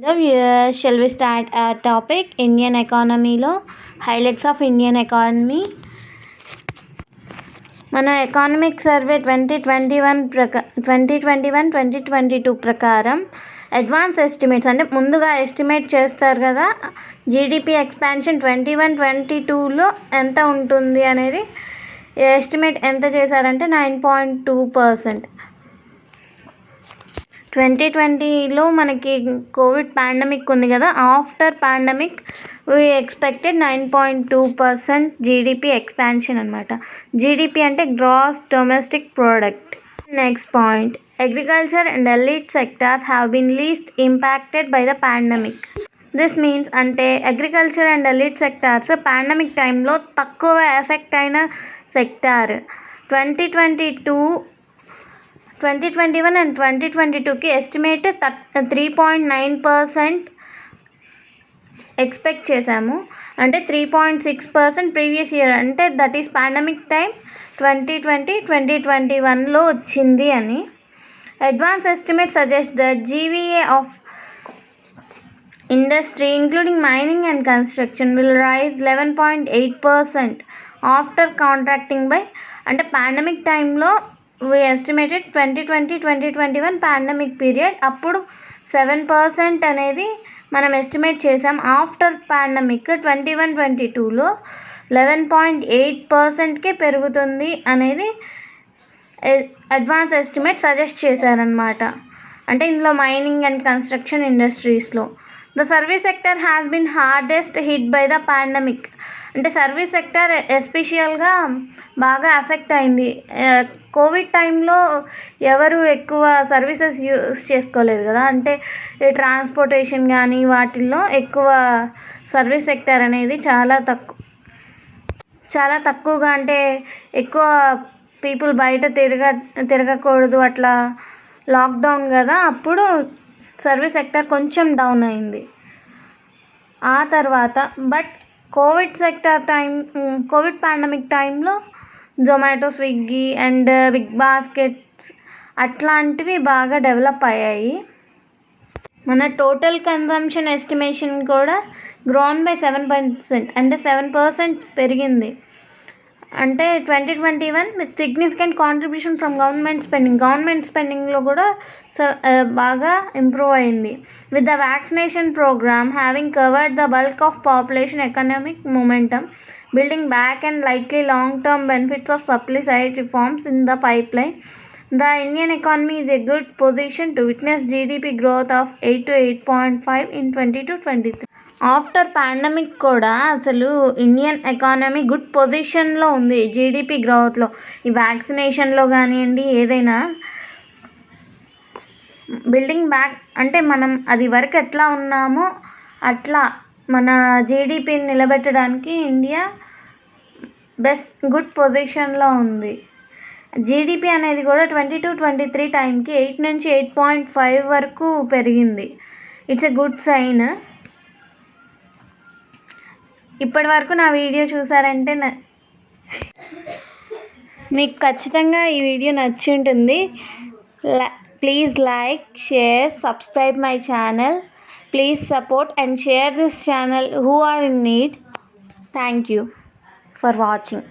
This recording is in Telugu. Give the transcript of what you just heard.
Hello viewers, shall we start our topic Indian economy lo highlights of Indian economy. మన ఎకనామిక్ సర్వే 2021-2022 ప్రకారం అడ్వాన్స్ ఎస్టిమేట్స్ అంటే ముందుగా ఎస్టిమేట్ చేస్తారు కదా జీడిపి ఎక్స్పాన్షన్ 2021-22లో ఎంత ఉంటుంది అనేది ఎస్టిమేట్ ఎంత చేశారంటే 9.2%. 2020లో మనకి కోవిడ్ పాండమిక్ ఉంది కదా, after pandemic we expected 9.2% GDP expansion అనమాట. జీడిపి అంటే gross domestic product. Next point, agriculture and allied sectors have been least impacted by the pandemic. This means అంటే agriculture and allied sectors pandemic టైంలో తక్కువ ఎఫెక్ట్ అయిన సెక్టార్. 2021 అండ్ 2022కి ఎస్టిమేట్ 3.9% ఎక్స్పెక్ట్ చేశాము. అంటే 3.6% ప్రీవియస్ ఇయర్, అంటే దట్ ఈస్ పాండమిక్ టైం 2020-2021లో వచ్చింది అని. Advance estimate suggest that GVA of industry including mining and construction will rise 11.8% after contracting by, అంటే పాండమిక్ టైంలో we estimated 2020-2021 పాండమిక్ పీరియడ్, అప్పుడు 7% అనేది మనం ఎస్టిమేట్ చేసాం. ఆఫ్టర్ పాండమిక్ 2021-22లో 11.8%కే పెరుగుతుంది అనేది అడ్వాన్స్ ఎస్టిమేట్ సజెస్ట్ చేశారనమాట. అంటే ఇందులో మైనింగ్ అండ్ కన్స్ట్రక్షన్ ఇండస్ట్రీస్లో. The service sector has been hardest hit by the pandemic. అంటే సర్వీస్ సెక్టర్ ఎస్పెషల్గా బాగా ఎఫెక్ట్ అయింది. కోవిడ్ టైంలో ఎవరు ఎక్కువ సర్వీసెస్ యూస్ చేసుకోలేదు కదా, అంటే ట్రాన్స్పోర్టేషన్ కానీ వాటిల్లో ఎక్కువ సర్వీస్ సెక్టర్ అనేది చాలా తక్కువగా, అంటే ఎక్కువ పీపుల్ బయట తిరగకూడదు, అట్లా లాక్డౌన్ కదా, అప్పుడు సర్వీస్ సెక్టర్ కొంచెం డౌన్ అయింది. ఆ తర్వాత కోవిడ్ పాండమిక్ టైంలో Zomato, Swiggy and Big Baskets అట్లాంటివి బాగా డెవలప్ అయ్యాయి. మన టోటల్ కన్జంప్షన్ ఎస్టిమేషన్ కూడా గ్రోన్ బై 7%, అంటే 7% పెరిగింది. అంటే 2021 with significant contribution from government స్పెండింగ్లో కూడా బాగా ఇంప్రూవ్ అయింది. With the vaccination programme having covered the bulk of population, economic momentum building back and likely long-term benefits of supply-side reforms in the pipeline, the Indian economy is a good position to witness GDP growth of 8 to 8.5 in 2022-23. After pandemic కూడా అసలు ఇండియన్ ఎకానమీ గుడ్ పొజిషన్లో ఉంది జీడిపి గ్రోత్లో. ఈ వ్యాక్సినేషన్లో కానివ్వండి, ఏదైనా బిల్డింగ్ బ్యాక్, అంటే మనం అది వరకు ఎట్లా ఉన్నామో అట్లా మన జీడిపిని నిలబెట్టడానికి ఇండియా గుడ్ పొజిషన్లో ఉంది. జీడిపి అనేది కూడా 22-23 టైంకి 8 నుంచి 8.5 వరకు పెరిగింది. It's a good sign. ఇప్పటి వరకు నా వీడియో చూసారంటే మీకు ఖచ్చితంగా ఈ వీడియో నచ్చి ఉంటుంది. Please like, share, subscribe my channel. Please support and share this channel who are in need. Thank you for watching.